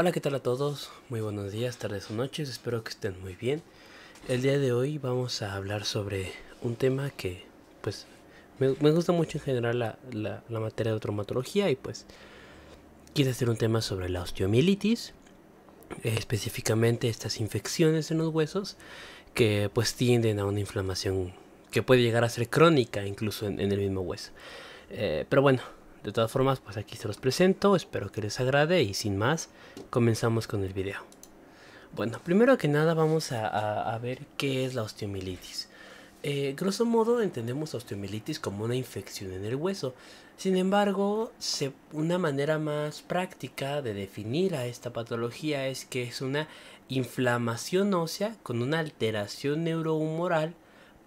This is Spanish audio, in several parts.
Hola, ¿qué tal a todos? Muy buenos días, tardes o noches, espero que estén muy bien. El día de hoy vamos a hablar sobre un tema que, pues, me gusta mucho en general la materia de traumatología y pues quise hacer un tema sobre la osteomielitis, específicamente estas infecciones en los huesos que pues tienden a una inflamación que puede llegar a ser crónica incluso en el mismo hueso. Pero bueno, de todas formas, pues aquí se los presento, espero que les agrade y sin más, comenzamos con el video. Bueno, primero que nada vamos a ver qué es la osteomielitis. Grosso modo entendemos osteomielitis como una infección en el hueso. Sin embargo, una manera más práctica de definir a esta patología es que es una inflamación ósea con una alteración neurohumoral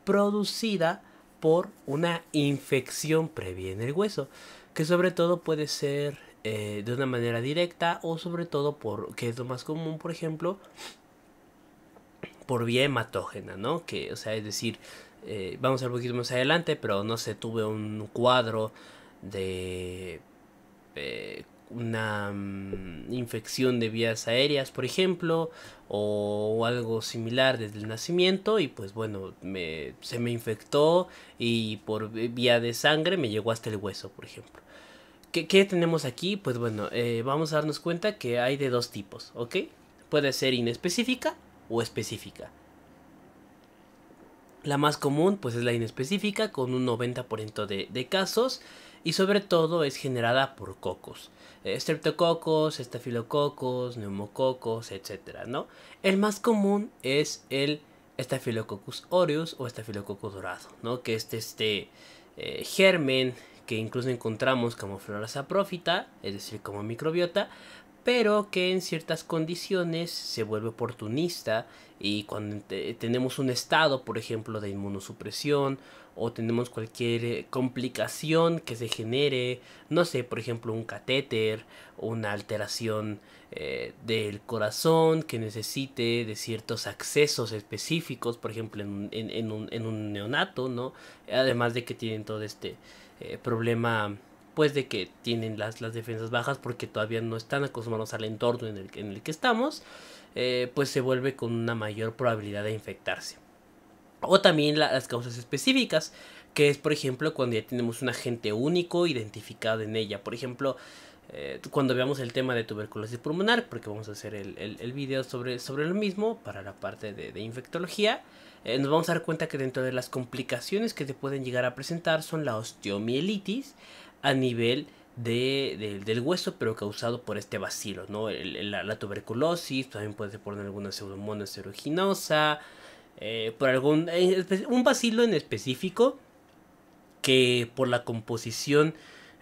producida por una infección previa en el hueso, que sobre todo puede ser de una manera directa o sobre todo por, que es lo más común, por ejemplo, por vía hematógena, ¿no? Que, o sea, es decir, vamos a ver un poquito más adelante, pero no sé, tuve un cuadro de una infección de vías aéreas, por ejemplo, o algo similar desde el nacimiento y pues bueno, se me infectó y por vía de sangre me llegó hasta el hueso, por ejemplo. ¿Qué tenemos aquí? Pues bueno, vamos a darnos cuenta que hay de dos tipos, ¿ok? Puede ser inespecífica o específica. La más común pues es la inespecífica con un 90% de casos y sobre todo es generada por cocos. Streptococos, estafilococos, neumococos, etcétera, ¿no? El más común es el Staphylococcus aureus o estafilococo dorado, ¿no? Que es este germen que incluso encontramos como flora saprófita, es decir, como microbiota, pero que en ciertas condiciones se vuelve oportunista y cuando tenemos un estado, por ejemplo, de inmunosupresión o tenemos cualquier complicación que se genere, no sé, por ejemplo, un catéter o una alteración del corazón que necesite de ciertos accesos específicos, por ejemplo, en un neonato, ¿no? Además de que tienen todo este problema pues de que tienen las defensas bajas porque todavía no están acostumbrados al entorno en el que estamos, pues se vuelve con una mayor probabilidad de infectarse. O también las causas específicas, que es por ejemplo cuando ya tenemos un agente único identificado en ella. Por ejemplo, cuando veamos el tema de tuberculosis pulmonar, porque vamos a hacer el video sobre lo mismo para la parte de infectología, nos vamos a dar cuenta que dentro de las complicaciones que se pueden llegar a presentar son la osteomielitis a nivel del hueso, pero causado por este bacilo, ¿no? La tuberculosis, también puede ser por alguna pseudomonas aeruginosa, por un bacilo en específico que por la composición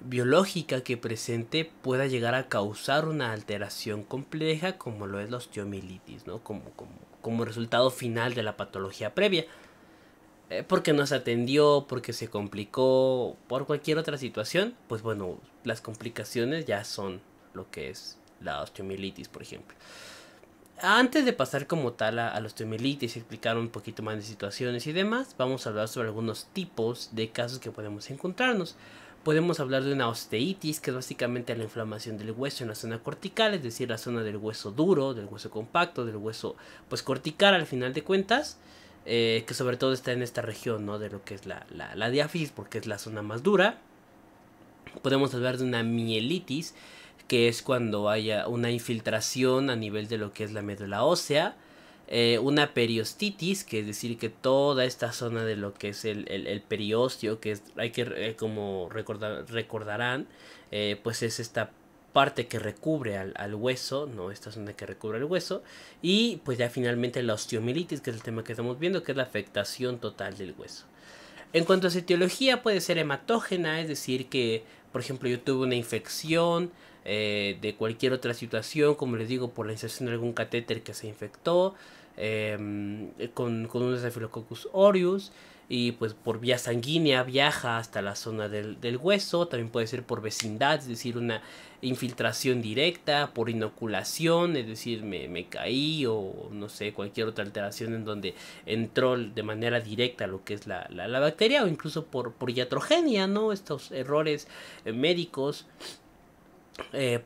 biológica que presente pueda llegar a causar una alteración compleja como lo es la osteomielitis, ¿no? Como resultado final de la patología previa. Porque no se atendió, porque se complicó, por cualquier otra situación, pues bueno, las complicaciones ya son lo que es la osteomielitis, por ejemplo. Antes de pasar como tal a la osteomielitis y explicar un poquito más de situaciones y demás, vamos a hablar sobre algunos tipos de casos que podemos encontrarnos. Podemos hablar de una osteitis, que es básicamente la inflamación del hueso en la zona cortical, es decir, la zona del hueso duro, del hueso compacto, del hueso pues cortical al final de cuentas, que sobre todo está en esta región, ¿no? De lo que es la diáfisis, porque es la zona más dura. Podemos hablar de una mielitis, que es cuando haya una infiltración a nivel de lo que es la médula ósea. Una periostitis, que es decir que toda esta zona de lo que es el periostio, que es, hay que, como recordarán, pues es esta parte que recubre al hueso, no esta zona que recubre el hueso, y pues ya finalmente la osteomielitis, que es el tema que estamos viendo, que es la afectación total del hueso. En cuanto a su etiología, puede ser hematógena, es decir que, por ejemplo, yo tuve una infección de cualquier otra situación, como les digo, por la inserción de algún catéter que se infectó, con un Staphylococcus aureus, y pues por vía sanguínea viaja hasta la zona del hueso, también puede ser por vecindad, es decir, una infiltración directa, por inoculación, es decir, me caí o no sé, cualquier otra alteración en donde entró de manera directa lo que es la bacteria o incluso por iatrogenia, ¿no? Estos errores médicos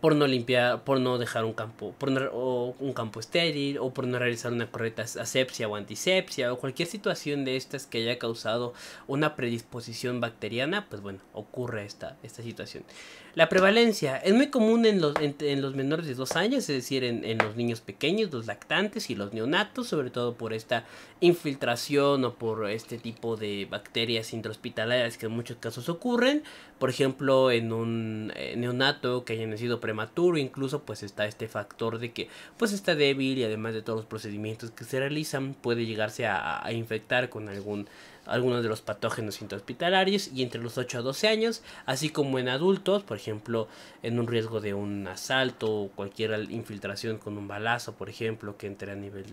por no limpiar, por no dejar un campo, o un campo estéril, o por no realizar una correcta asepsia o antisepsia, o cualquier situación de estas que haya causado una predisposición bacteriana, pues bueno, ocurre esta situación. La prevalencia es muy común en los menores de 2 años, es decir, en los niños pequeños, los lactantes y los neonatos, sobre todo por esta infiltración o por este tipo de bacterias intrahospitalarias que en muchos casos ocurren. Por ejemplo, en un neonato que haya nacido prematuro, incluso pues está este factor de que pues está débil y además de todos los procedimientos que se realizan puede llegarse a infectar con algunos de los patógenos intrahospitalarios, y entre los 8 a 12 años, así como en adultos, por ejemplo, en un riesgo de un asalto o cualquier infiltración con un balazo, por ejemplo, que entre a nivel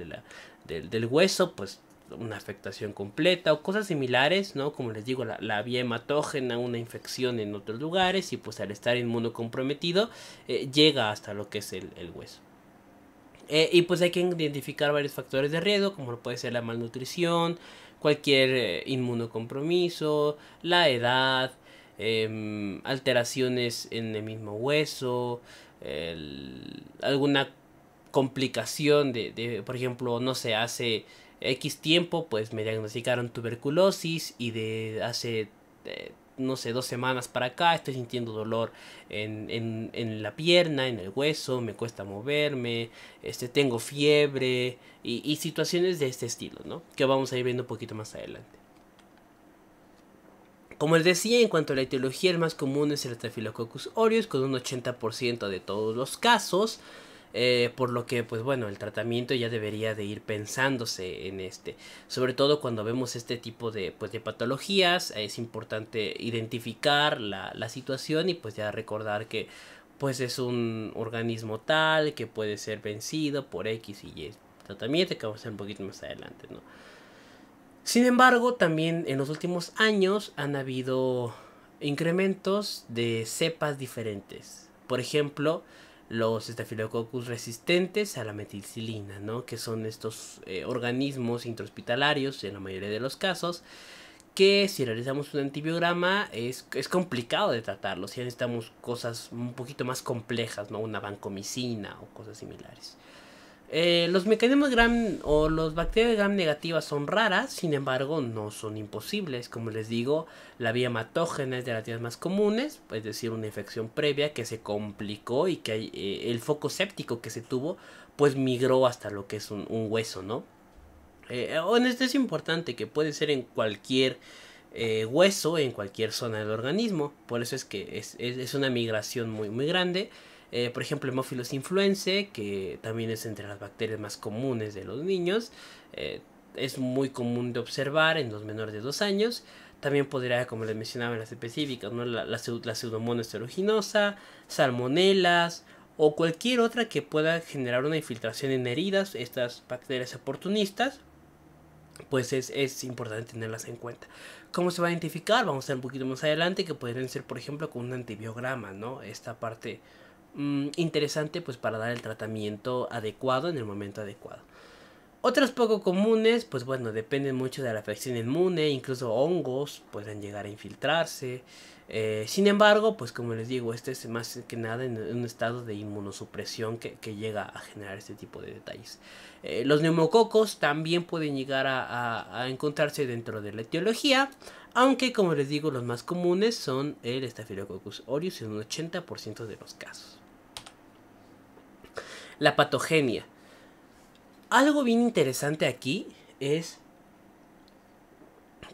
del hueso, pues una afectación completa o cosas similares, ¿no? Como les digo, la vía hematógena, una infección en otros lugares, y pues al estar inmunocomprometido llega hasta lo que es el hueso. Y pues hay que identificar varios factores de riesgo, como puede ser la malnutrición, cualquier inmunocompromiso, la edad, alteraciones en el mismo hueso, alguna complicación por ejemplo, no sé, hace X tiempo pues me diagnosticaron tuberculosis y de hace no sé, 2 semanas para acá estoy sintiendo dolor en la pierna, en el hueso, me cuesta moverme, tengo fiebre y situaciones de este estilo, ¿no? Que vamos a ir viendo un poquito más adelante. Como les decía, en cuanto a la etiología, el más común es el Staphylococcus aureus, con un 80% de todos los casos. Por lo que pues bueno, el tratamiento ya debería de ir pensándose en sobre todo cuando vemos este tipo de patologías. Es importante identificar la situación y pues ya recordar que pues es un organismo tal que puede ser vencido por X y Y tratamiento, que vamos a hacer un poquito más adelante, ¿no? Sin embargo, también en los últimos años han habido incrementos de cepas diferentes. Por ejemplo, los Staphylococcus resistentes a la meticilina, ¿no? Que son estos organismos intrahospitalarios en la mayoría de los casos, que si realizamos un antibiograma es complicado de tratarlos. Si necesitamos cosas un poquito más complejas, ¿no? Una vancomicina o cosas similares. Los mecanismos gram o los bacterias gram negativas son raras, sin embargo no son imposibles. Como les digo, la vía hematógena es de las vías más comunes, es decir, una infección previa que se complicó y que el foco séptico que se tuvo pues migró hasta lo que es un hueso, ¿no? En esto es importante que puede ser en cualquier hueso, en cualquier zona del organismo. Por eso es que es una migración muy, muy grande. Por ejemplo, Haemophilus influenzae, que también es entre las bacterias más comunes de los niños. Es muy común de observar en los menores de 2 años. También podría, como les mencionaba en las específicas, ¿no? la Pseudomonas aeruginosa, salmonelas o cualquier otra que pueda generar una infiltración en heridas. Estas bacterias oportunistas, pues es importante tenerlas en cuenta. ¿Cómo se va a identificar? Vamos a ver un poquito más adelante, que podrían ser, por ejemplo, con un antibiograma, ¿no? Esta parte interesante pues para dar el tratamiento adecuado en el momento adecuado. Otras poco comunes, pues bueno, dependen mucho de la afección inmune, incluso hongos pueden llegar a infiltrarse. Sin embargo, pues como les digo, este es más que nada en un estado de inmunosupresión que llega a generar este tipo de detalles. Los neumococos también pueden llegar a encontrarse dentro de la etiología, aunque como les digo, los más comunes son el Staphylococcus aureus en un 80% de los casos. La patogenia. Algo bien interesante aquí es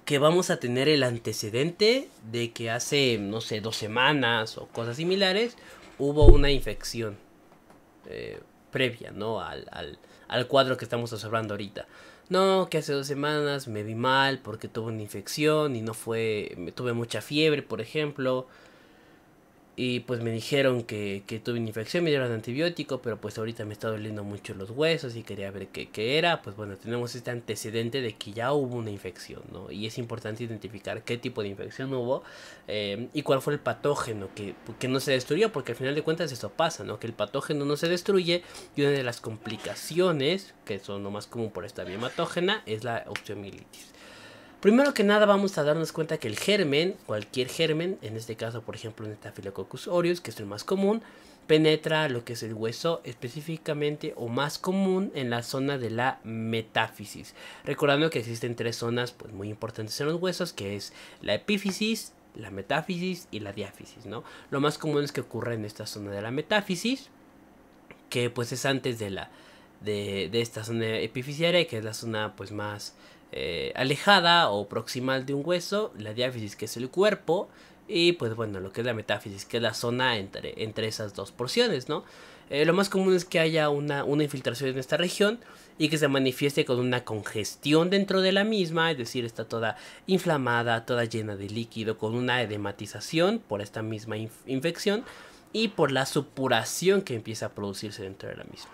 que vamos a tener el antecedente de que hace, no sé, 2 semanas o cosas similares, hubo una infección previa, ¿no? Al cuadro que estamos observando ahorita. No, que hace 2 semanas me vi mal porque tuve una infección y tuve mucha fiebre, por ejemplo. Y pues me dijeron que tuve una infección, me dieron antibiótico, pero pues ahorita me está doliendo mucho los huesos y quería ver qué era. Pues bueno, tenemos este antecedente de que ya hubo una infección, ¿no? Y es importante identificar qué tipo de infección hubo y cuál fue el patógeno que no se destruyó, porque al final de cuentas eso pasa, ¿no? Que el patógeno no se destruye, y una de las complicaciones, que son lo más común por esta vía hematógena, es la osteomielitis. Primero que nada vamos a darnos cuenta que el germen, cualquier germen, en este caso por ejemplo un Staphylococcus aureus, que es el más común, penetra lo que es el hueso, específicamente o más común en la zona de la metáfisis. Recordando que existen tres zonas pues muy importantes en los huesos, que es la epífisis, la metáfisis y la diáfisis, ¿no? Lo más común es que ocurra en esta zona de la metáfisis, que pues es antes de esta zona epifisiaria, que es la zona pues más alejada o proximal de un hueso, la diáfisis, que es el cuerpo, y pues bueno, lo que es la metáfisis, que es la zona entre esas dos porciones, ¿no? Lo más común es que haya una infiltración en esta región y que se manifieste con una congestión dentro de la misma, es decir, está toda inflamada, toda llena de líquido, con una edematización por esta misma infección y por la supuración que empieza a producirse dentro de la misma.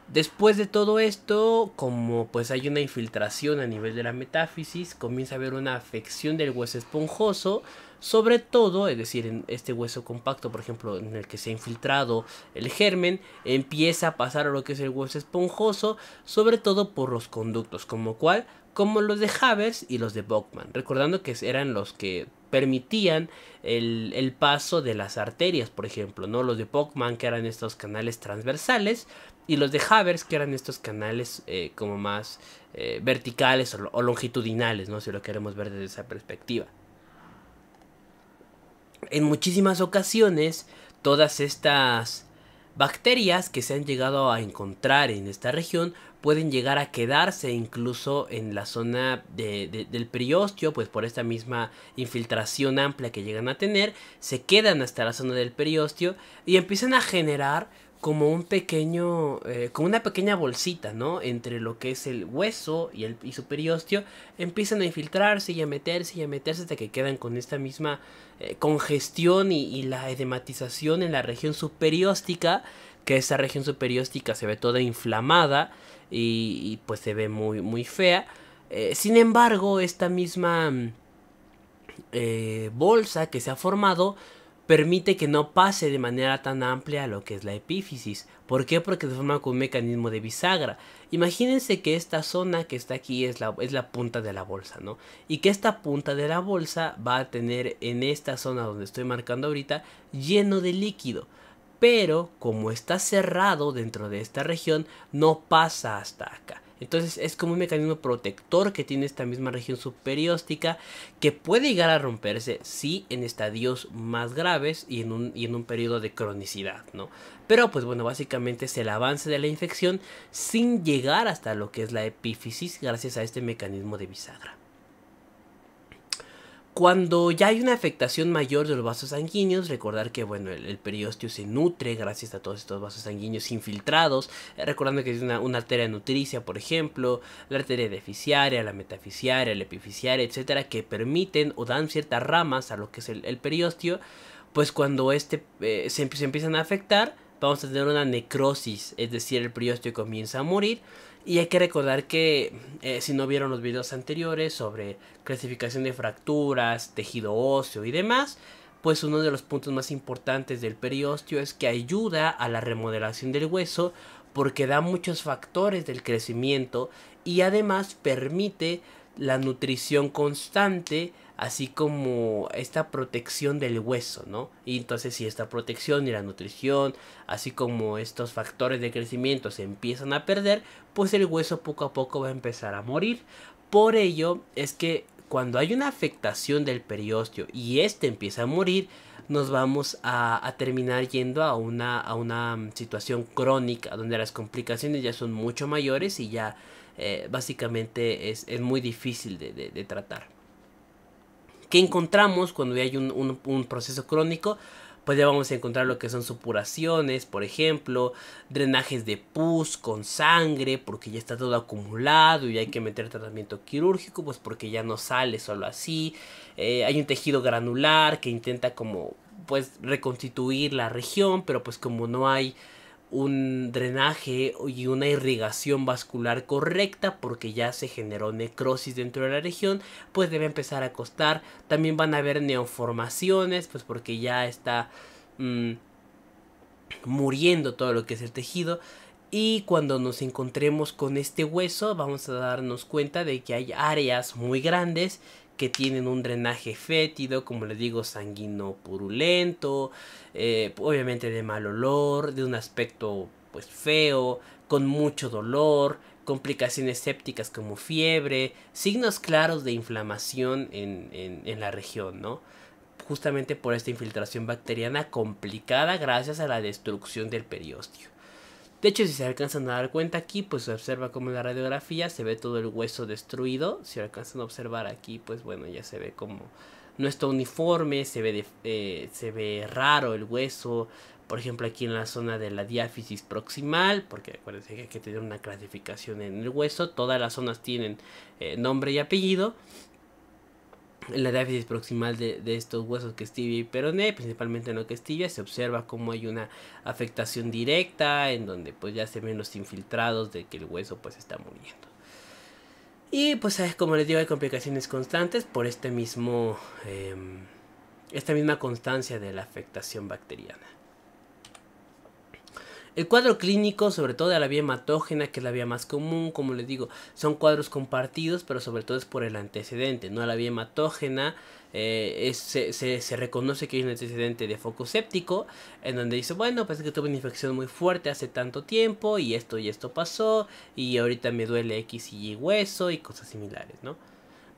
Después de todo esto, como pues hay una infiltración a nivel de la metáfisis, comienza a haber una afección del hueso esponjoso, sobre todo, es decir, en este hueso compacto, por ejemplo, en el que se ha infiltrado el germen, empieza a pasar a lo que es el hueso esponjoso, sobre todo por los conductos, como los de Havers y los de Bowman, recordando que eran los que permitían el paso de las arterias, por ejemplo, ¿no? Los de Bowman, que eran estos canales transversales, y los de Havers, que eran estos canales como más verticales o longitudinales, ¿no? Si lo queremos ver desde esa perspectiva. En muchísimas ocasiones, todas estas bacterias que se han llegado a encontrar en esta región pueden llegar a quedarse incluso en la zona del periósteo, pues por esta misma infiltración amplia que llegan a tener, se quedan hasta la zona del periósteo y empiezan a generar como un pequeño, como una pequeña bolsita, ¿no? Entre lo que es el hueso y su periósteo, empiezan a infiltrarse y a meterse hasta que quedan con esta misma congestión y la edematización en la región superióstica, que esa región superióstica se ve toda inflamada y pues se ve muy, muy fea. Sin embargo, esta misma bolsa que se ha formado permite que no pase de manera tan amplia a lo que es la epífisis. ¿Por qué? Porque se forma con un mecanismo de bisagra. Imagínense que esta zona que está aquí es la punta de la bolsa, ¿no? Y que esta punta de la bolsa va a tener en esta zona donde estoy marcando ahorita lleno de líquido. Pero como está cerrado dentro de esta región, no pasa hasta acá. Entonces es como un mecanismo protector que tiene esta misma región superióstica, que puede llegar a romperse, sí, en estadios más graves y en un periodo de cronicidad, ¿no? Pero pues bueno, básicamente es el avance de la infección sin llegar hasta lo que es la epífisis gracias a este mecanismo de bisagra. Cuando ya hay una afectación mayor de los vasos sanguíneos, recordar que bueno, el periósteo se nutre gracias a todos estos vasos sanguíneos infiltrados, recordando que es una arteria nutricia, por ejemplo, la arteria deficiaria, la metafisiaria, la epifisiaria, etcétera, que permiten o dan ciertas ramas a lo que es el periósteo. Pues cuando se empiezan a afectar, vamos a tener una necrosis, es decir, el periósteo comienza a morir. Y hay que recordar que si no vieron los videos anteriores sobre clasificación de fracturas, tejido óseo y demás, pues uno de los puntos más importantes del periósteo es que ayuda a la remodelación del hueso porque da muchos factores del crecimiento y además permite la nutrición constante, así como esta protección del hueso, ¿no? Y entonces si esta protección y la nutrición, así como estos factores de crecimiento se empiezan a perder, pues el hueso poco a poco va a empezar a morir. Por ello es que cuando hay una afectación del periósteo y este empieza a morir, nos vamos a terminar yendo a una situación crónica donde las complicaciones ya son mucho mayores y ya básicamente es muy difícil de tratar. ¿Qué encontramos cuando hay un proceso crónico? Pues ya vamos a encontrar lo que son supuraciones, por ejemplo, drenajes de pus con sangre, porque ya está todo acumulado y hay que meter tratamiento quirúrgico, pues porque ya no sale solo así. Hay un tejido granular que intenta como pues reconstituir la región, pero pues como no hay un drenaje y una irrigación vascular correcta porque ya se generó necrosis dentro de la región, pues debe empezar a costar. También van a haber neoformaciones, pues porque ya está muriendo todo lo que es el tejido. Y cuando nos encontremos con este hueso vamos a darnos cuenta de que hay áreas muy grandes que tienen un drenaje fétido, como les digo, sanguíneo purulento, obviamente de mal olor, de un aspecto pues feo, con mucho dolor, complicaciones sépticas como fiebre, signos claros de inflamación en la región, ¿no? Justamente por esta infiltración bacteriana complicada gracias a la destrucción del periósteo. De hecho, si se alcanzan a dar cuenta aquí, pues se observa como en la radiografía se ve todo el hueso destruido. Si alcanzan a observar aquí, pues bueno, ya se ve como no está uniforme, se ve raro el hueso. Por ejemplo, aquí en la zona de la diáfisis proximal, porque acuérdense que hay que tener una clasificación en el hueso. Todas las zonas tienen nombre y apellido. En la diáfisis proximal de estos huesos que es tibia y peroné, principalmente en lo que es tibia, se observa como hay una afectación directa en donde pues ya se ven los infiltrados de que el hueso pues está muriendo. Y pues como les digo, hay complicaciones constantes por esta misma constancia de la afectación bacteriana. El cuadro clínico, sobre todo de la vía hematógena, que es la vía más común, como les digo, son cuadros compartidos, pero sobre todo es por el antecedente, ¿no? La vía hematógena se reconoce que hay un antecedente de foco séptico, en donde dice, bueno, pues que tuve una infección muy fuerte hace tanto tiempo, y esto pasó, y ahorita me duele X y Y hueso, y cosas similares, ¿no?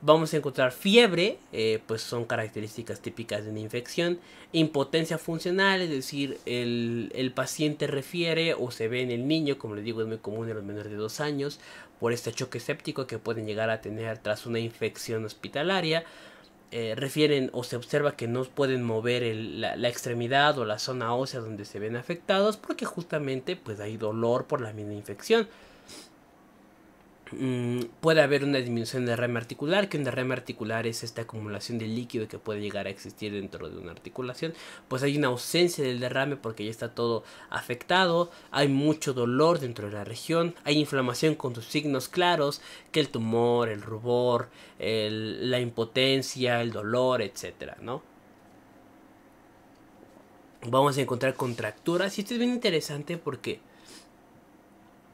Vamos a encontrar fiebre, pues son características típicas de una infección. Impotencia funcional, es decir, el paciente refiere o se ve en el niño, como les digo, es muy común en los menores de 2 años, por este choque séptico que pueden llegar a tener tras una infección hospitalaria. Refieren o se observa que no pueden mover la extremidad o la zona ósea donde se ven afectados porque justamente pues hay dolor por la misma infección. Puede haber una disminución del derrame articular, que un derrame articular es esta acumulación de líquido que puede llegar a existir dentro de una articulación. Pues hay una ausencia del derrame porque ya está todo afectado, hay mucho dolor dentro de la región, hay inflamación con sus signos claros, que el tumor, el rubor, la impotencia, el dolor, etcétera, ¿no? Vamos a encontrar contracturas y esto es bien interesante porque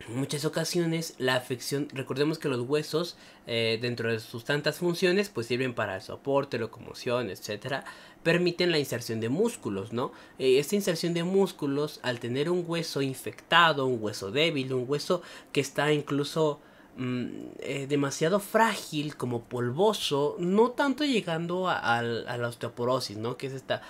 en muchas ocasiones la afección, recordemos que los huesos dentro de sus tantas funciones pues sirven para el soporte, locomoción, etcétera, permiten la inserción de músculos, ¿no? Esta inserción de músculos al tener un hueso infectado, un hueso débil, un hueso que está incluso demasiado frágil, como polvoso, no tanto llegando a la osteoporosis, ¿no? Que es esta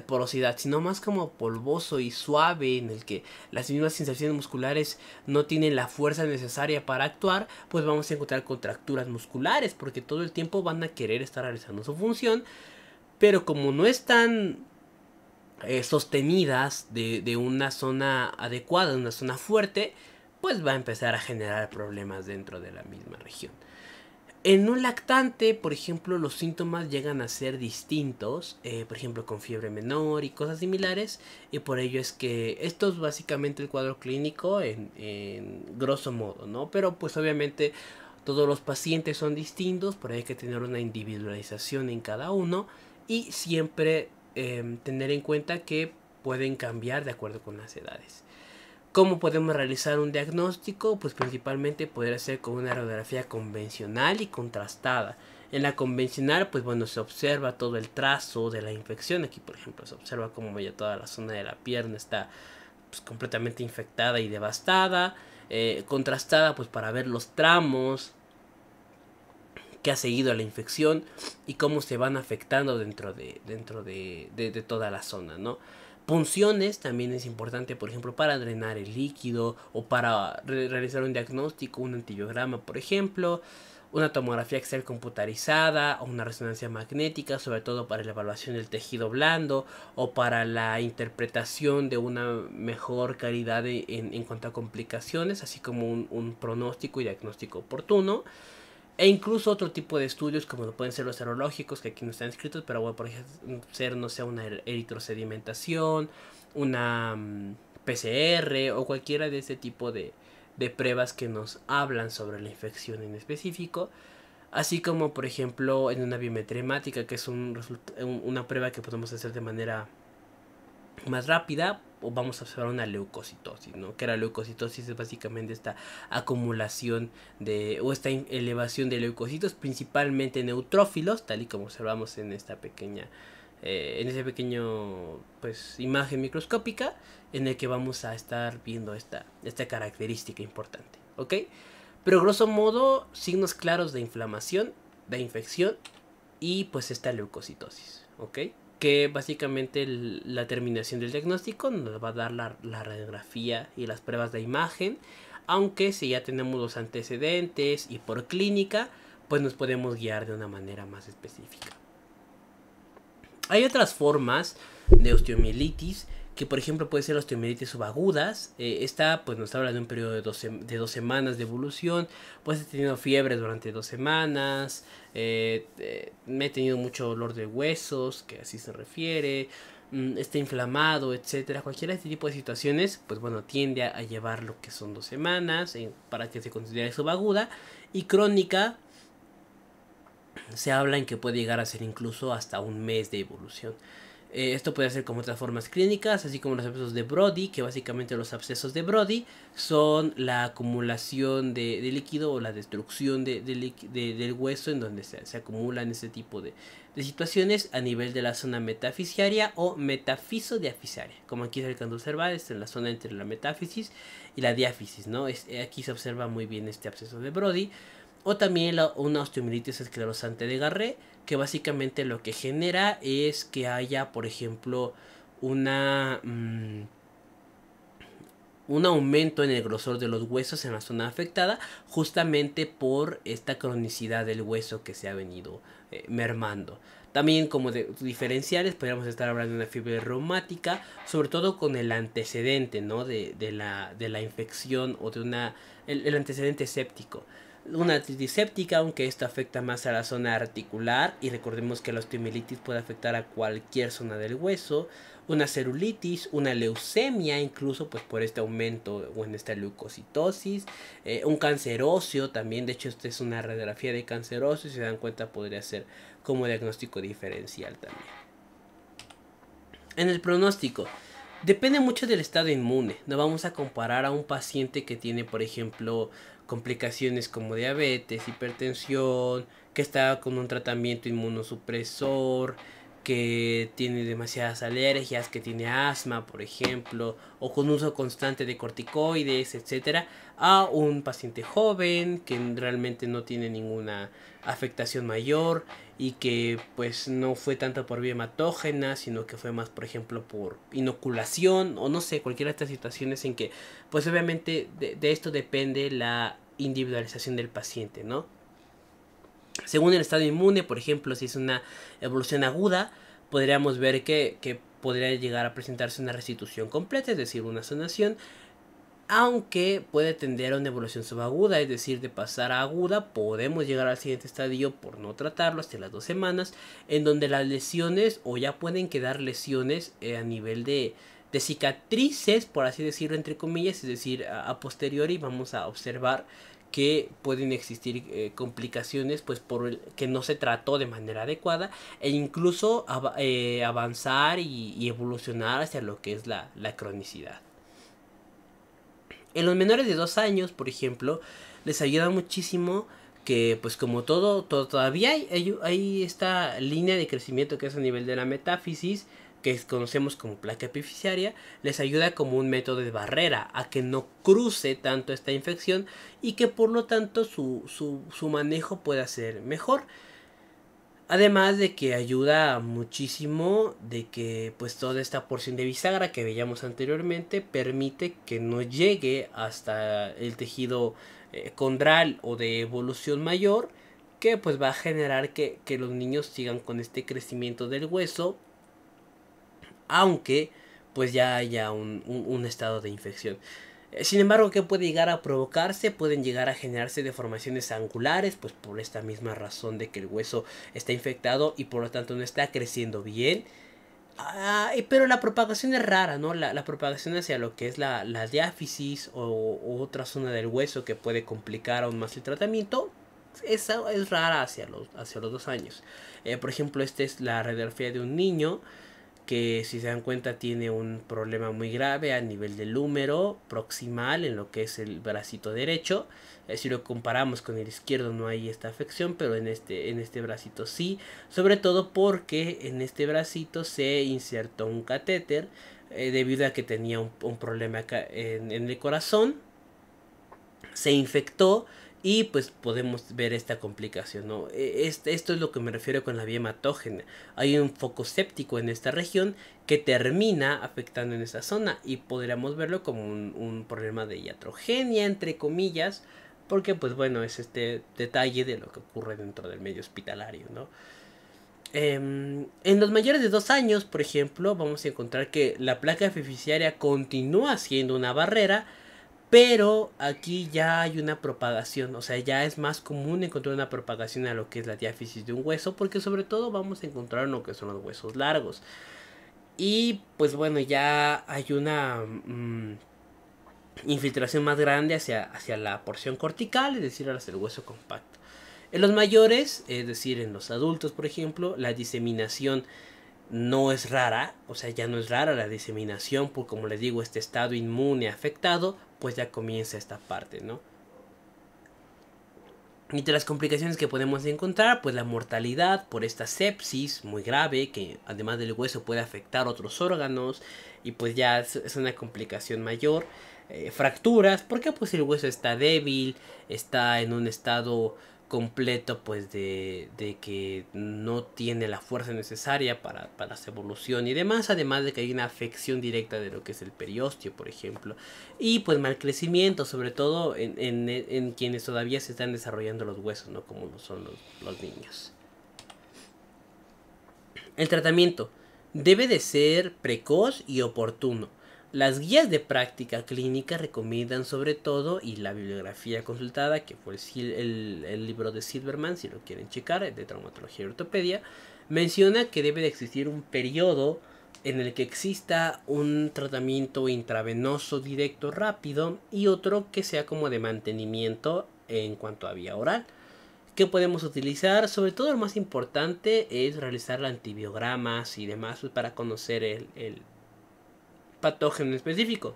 porosidad, sino más como polvoso y suave, en el que las mismas sensaciones musculares no tienen la fuerza necesaria para actuar, pues vamos a encontrar contracturas musculares, porque todo el tiempo van a querer estar realizando su función, pero como no están sostenidas de una zona adecuada, de una zona fuerte, pues va a empezar a generar problemas dentro de la misma región. En un lactante, por ejemplo, los síntomas llegan a ser distintos, por ejemplo, con fiebre menor y cosas similares, y por ello es que esto es básicamente el cuadro clínico en grosso modo, ¿no? Pero pues obviamente todos los pacientes son distintos, por ahí hay que tener una individualización en cada uno y siempre tener en cuenta que pueden cambiar de acuerdo con las edades. ¿Cómo podemos realizar un diagnóstico? Pues principalmente podría ser con una radiografía convencional y contrastada. En la convencional, pues bueno, se observa todo el trazo de la infección. Aquí, por ejemplo, se observa cómo ya toda la zona de la pierna está pues, completamente infectada y devastada. Contrastada, pues para ver los tramos que ha seguido a la infección y cómo se van afectando dentro de toda la zona, ¿no? Punciones también es importante, por ejemplo, para drenar el líquido o para realizar un diagnóstico, un antibiograma, por ejemplo, una tomografía Excel computarizada o una resonancia magnética, sobre todo para la evaluación del tejido blando o para la interpretación de una mejor calidad en cuanto a complicaciones, así como un pronóstico y diagnóstico oportuno. E incluso otro tipo de estudios como lo pueden ser los serológicos, que aquí no están escritos, pero bueno, por ejemplo, ser, no sé, una eritrosedimentación, una PCR o cualquiera de ese tipo de pruebas que nos hablan sobre la infección en específico. Así como, por ejemplo, en una biometría hemática, que es una prueba que podemos hacer de manera más rápida, vamos a observar una leucocitosis, ¿no? Que la leucocitosis es básicamente esta acumulación o esta elevación de leucocitos, principalmente neutrófilos, tal y como observamos en esta pequeña en ese pequeño pues imagen microscópica, en el que vamos a estar viendo esta característica importante, ¿ok? Pero grosso modo, signos claros de inflamación, de infección y pues esta leucocitosis, ¿ok? Que básicamente la terminación del diagnóstico nos va a dar la radiografía y las pruebas de imagen, aunque si ya tenemos los antecedentes y por clínica, pues nos podemos guiar de una manera más específica. Hay otras formas de osteomielitis, que por ejemplo puede ser osteomielitis subagudas. Esta pues nos habla de un periodo de 2 semanas de evolución. Pues he tenido fiebre durante 2 semanas. Me he tenido mucho dolor de huesos, que así se refiere. Está inflamado, etcétera. Cualquiera de este tipo de situaciones, pues bueno, tiende a llevar lo que son 2 semanas para que se considere subaguda. Y crónica, se habla en que puede llegar a ser incluso hasta un mes de evolución. Esto puede ser como otras formas clínicas, así como los abscesos de Brody, que básicamente los abscesos de Brody son la acumulación de líquido o la destrucción del hueso, en donde se acumulan ese tipo de situaciones a nivel de la zona metafisiaria o metafisodiafisaria, como aquí se alcanza a observar, es en la zona entre la metáfisis y la diáfisis, ¿no? Aquí se observa muy bien este absceso de Brody. O también una osteomielitis esclerosante de Garré, que básicamente lo que genera es que haya, por ejemplo, un aumento en el grosor de los huesos en la zona afectada, justamente por esta cronicidad del hueso que se ha venido mermando. También como de diferenciales podríamos estar hablando de una fiebre reumática, sobre todo con el antecedente, ¿no? de la infección o de el antecedente séptico. Una artritis séptica, aunque esto afecta más a la zona articular, y recordemos que la osteomielitis puede afectar a cualquier zona del hueso. Una celulitis, una leucemia, incluso pues por este aumento o en esta leucocitosis. Un cáncer óseo también, de hecho esta es una radiografía de cáncer óseo, si se dan cuenta podría ser como diagnóstico diferencial también. En el pronóstico, depende mucho del estado inmune. No vamos a comparar a un paciente que tiene, por ejemplo, complicaciones como diabetes, hipertensión, que está con un tratamiento inmunosupresor, que tiene demasiadas alergias, que tiene asma, por ejemplo, o con uso constante de corticoides, etcétera, a un paciente joven que realmente no tiene ninguna afectación mayor y que pues no fue tanto por vía hematógena, sino que fue más, por ejemplo, por inoculación o no sé, cualquiera de estas situaciones en que pues obviamente de esto depende la individualización del paciente, ¿no? Según el estado inmune, por ejemplo, si es una evolución aguda, podríamos ver que podría llegar a presentarse una restitución completa, es decir, una sanación, aunque puede tender a una evolución subaguda, es decir, de pasar a aguda, podemos llegar al siguiente estadio por no tratarlo hasta las 2 semanas, en donde las lesiones o ya pueden quedar lesiones a nivel de cicatrices, por así decirlo, entre comillas, es decir, a posteriori vamos a observar que pueden existir complicaciones pues por que no se trató de manera adecuada e incluso avanzar y evolucionar hacia lo que es la cronicidad. En los menores de 2 años, por ejemplo, les ayuda muchísimo que pues como todo todavía hay esta línea de crecimiento que es a nivel de la metáfisis, que conocemos como placa epifisiaria, les ayuda como un método de barrera a que no cruce tanto esta infección y que por lo tanto su manejo pueda ser mejor. Además de que ayuda muchísimo de que pues toda esta porción de bisagra que veíamos anteriormente permite que no llegue hasta el tejido condral o de evolución mayor, que pues va a generar que los niños sigan con este crecimiento del hueso, aunque pues ya haya un estado de infección. Sin embargo, ¿qué puede llegar a provocarse? Pueden llegar a generarse deformaciones angulares, pues por esta misma razón de que el hueso está infectado y por lo tanto no está creciendo bien. Pero la propagación es rara, ¿no? La propagación hacia lo que es la diáfisis o otra zona del hueso que puede complicar aún más el tratamiento es rara hacia los 2 años. Por ejemplo, esta es la radiografía de un niño que si se dan cuenta tiene un problema muy grave a nivel del húmero proximal en lo que es el bracito derecho. Si lo comparamos con el izquierdo no hay esta afección, pero en este bracito sí, sobre todo porque en este bracito se insertó un catéter debido a que tenía un problema en el corazón, se infectó y pues podemos ver esta complicación, ¿no? Esto es lo que me refiero con la vía hematógena. Hay un foco séptico en esta región que termina afectando en esa zona y podríamos verlo como un problema de iatrogenia, entre comillas, porque pues bueno, es este detalle de lo que ocurre dentro del medio hospitalario, ¿no? En los mayores de 2 años, por ejemplo, vamos a encontrar que la placa epificiaria continúa siendo una barrera, pero aquí ya hay una propagación, o sea, ya es más común encontrar una propagación a lo que es la diáfisis de un hueso, porque sobre todo vamos a encontrar lo que son los huesos largos. Y pues bueno, ya hay una infiltración más grande hacia la porción cortical, es decir, hacia el hueso compacto. En los mayores, es decir, en los adultos, por ejemplo, la diseminación no es rara, o sea, ya no es rara la diseminación, por como les digo, este estado inmune afectado, pues ya comienza esta parte, ¿no? Y de las complicaciones que podemos encontrar, pues la mortalidad por esta sepsis muy grave, que además del hueso puede afectar otros órganos, y pues ya es una complicación mayor. Fracturas, porque pues el hueso está débil, está en un estado completo pues de que no tiene la fuerza necesaria para su evolución y demás, además de que hay una afección directa de lo que es el periósteo, por ejemplo, y pues mal crecimiento, sobre todo en quienes todavía se están desarrollando los huesos, ¿no? Como lo son los niños. El tratamiento debe de ser precoz y oportuno. Las guías de práctica clínica recomiendan sobre todo, y la bibliografía consultada, que fue el libro de Silverman, si lo quieren checar, de traumatología y ortopedia, menciona que debe de existir un periodo en el que exista un tratamiento intravenoso directo rápido y otro que sea como de mantenimiento en cuanto a vía oral. ¿Qué podemos utilizar? Sobre todo lo más importante es realizar antibiogramas y demás para conocer el patógeno específico.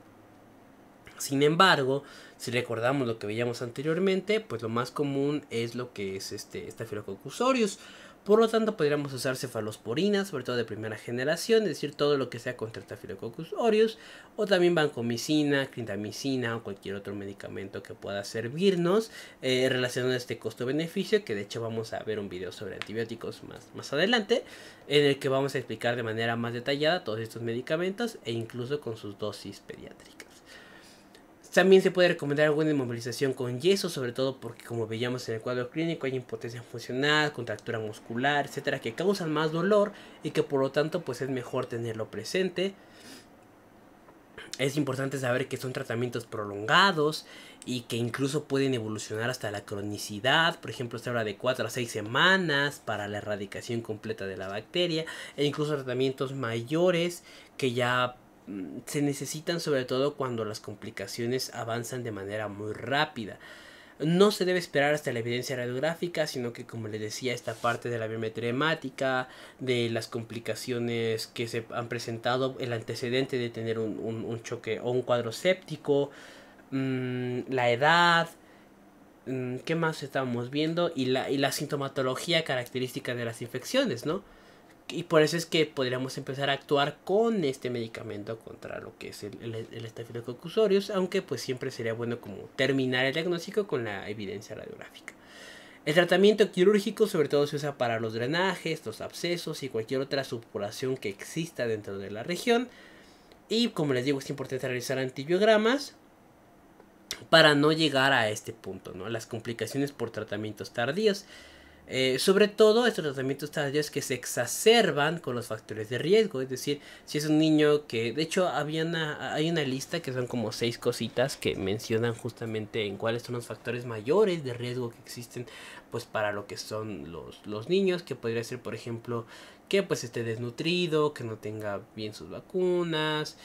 Sin embargo, si recordamos lo que veíamos anteriormente, pues lo más común es lo que es Staphylococcus aureus. Por lo tanto, podríamos usar cefalosporinas, sobre todo de primera generación, es decir, todo lo que sea contra Staphylococcus aureus, o también vancomicina, clindamicina o cualquier otro medicamento que pueda servirnos relacionado a este costo-beneficio, que de hecho vamos a ver un video sobre antibióticos más adelante, en el que vamos a explicar de manera más detallada todos estos medicamentos e incluso con sus dosis pediátricas. También se puede recomendar alguna inmovilización con yeso, sobre todo porque como veíamos en el cuadro clínico hay impotencia funcional, contractura muscular, etcétera, que causan más dolor y que por lo tanto pues es mejor tenerlo presente. Es importante saber que son tratamientos prolongados y que incluso pueden evolucionar hasta la cronicidad. Por ejemplo, se habla de 4 a 6 semanas para la erradicación completa de la bacteria, e incluso tratamientos mayores que ya se necesitan, sobre todo cuando las complicaciones avanzan de manera muy rápida. No se debe esperar hasta la evidencia radiográfica, sino que, como les decía, esta parte de la biometría hemática, de las complicaciones que se han presentado, el antecedente de tener un choque o un cuadro séptico, la edad, ¿qué más estábamos viendo? Y la sintomatología característica de las infecciones, ¿no? Y por eso es que podríamos empezar a actuar con este medicamento contra lo que es el Staphylococcus aureus, aunque pues siempre sería bueno como terminar el diagnóstico con la evidencia radiográfica. El tratamiento quirúrgico sobre todo se usa para los drenajes, los abscesos y cualquier otra supuración que exista dentro de la región. Y como les digo, es importante realizar antibiogramas para no llegar a este punto, ¿no? Las complicaciones por tratamientos tardíos. Sobre todo estos tratamientos tardíos que se exacerban con los factores de riesgo, es decir, si es un niño que, de hecho, hay una lista que son como 6 cositas que mencionan justamente en cuáles son los factores mayores de riesgo que existen pues para lo que son los niños, que podría ser, por ejemplo, que pues esté desnutrido, que no tenga bien sus vacunas,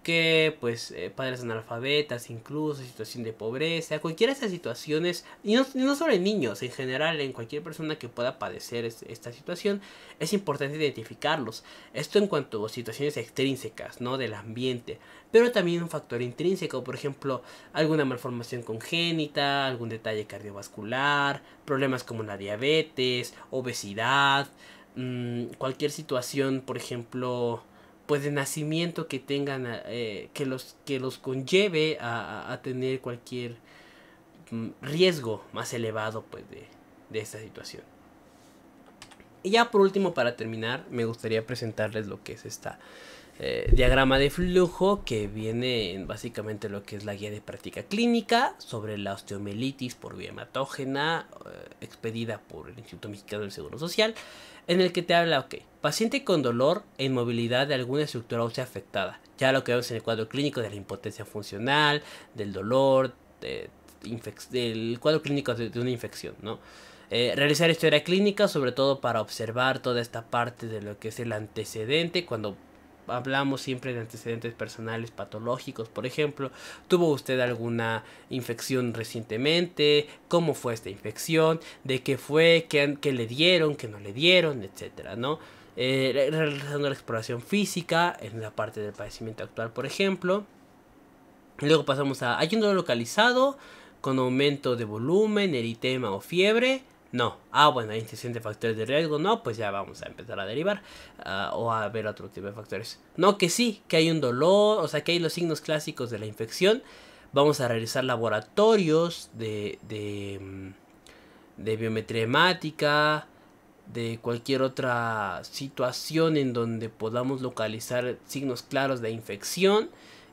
que pues padres analfabetas, incluso situación de pobreza, cualquiera de estas situaciones, y no solo en niños, en general, en cualquier persona que pueda padecer esta situación, es importante identificarlos. Esto en cuanto a situaciones extrínsecas, ¿no? Del ambiente, pero también un factor intrínseco, por ejemplo, alguna malformación congénita, algún detalle cardiovascular, problemas como la diabetes, obesidad, cualquier situación, por ejemplo, pues de nacimiento que tengan, que los conlleve a tener cualquier riesgo más elevado pues de esta situación. Y ya por último, para terminar, me gustaría presentarles lo que es esta diagrama de flujo, que viene en básicamente lo que es la guía de práctica clínica sobre la osteomielitis por vía hematógena, expedida por el Instituto Mexicano del Seguro Social, en el que te habla, ok, paciente con dolor e inmovilidad de alguna estructura ósea afectada. Ya lo que vemos en el cuadro clínico de la impotencia funcional, del dolor, del cuadro clínico de una infección, ¿no? Realizar historia clínica, sobre todo para observar toda esta parte de lo que es el antecedente, cuando hablamos siempre de antecedentes personales patológicos, por ejemplo, ¿tuvo usted alguna infección recientemente? ¿Cómo fue esta infección? ¿De qué fue? ¿Qué le dieron? ¿Qué no le dieron? Etcétera, ¿no? Realizando la exploración física en la parte del padecimiento actual, por ejemplo. Luego pasamos a, ¿hay un dolor localizado con aumento de volumen, eritema o fiebre? No. Bueno, hay de factores de riesgo. No, pues ya vamos a empezar a derivar o a ver otro tipo de factores. No, que sí, que hay un dolor, o sea, que hay los signos clásicos de la infección. Vamos a realizar laboratorios de biometría hemática, de cualquier otra situación en donde podamos localizar signos claros de infección.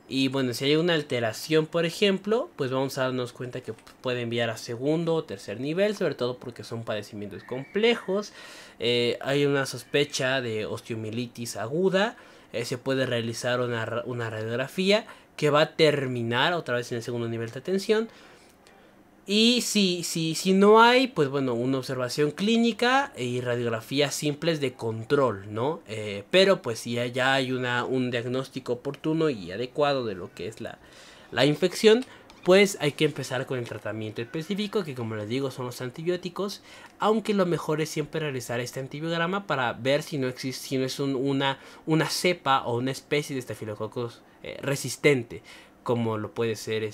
Y bueno, si hay una alteración, por ejemplo, pues vamos a darnos cuenta que puede enviar a segundo o tercer nivel, sobre todo porque son padecimientos complejos. Hay una sospecha de osteomielitis aguda. Se puede realizar una radiografía que va a terminar otra vez en el segundo nivel de atención. Y si no hay, pues bueno, una observación clínica y radiografías simples de control, ¿no? Pero pues si ya hay un diagnóstico oportuno y adecuado de lo que es la infección, pues hay que empezar con el tratamiento específico, que como les digo son los antibióticos, aunque lo mejor es siempre realizar este antibiograma para ver si no existe, si no es una cepa o una especie de estafilococos resistente, como lo puede ser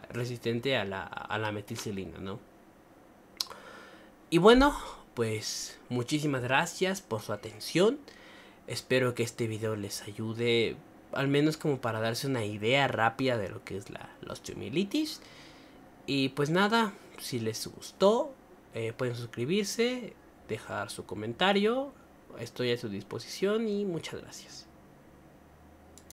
resistente a la metilcilina, ¿no? Y bueno, pues muchísimas gracias por su atención. Espero que este video les ayude, al menos como para darse una idea rápida de lo que es la osteomielitis. Y pues nada, si les gustó, pueden suscribirse, dejar su comentario. Estoy a su disposición y muchas gracias.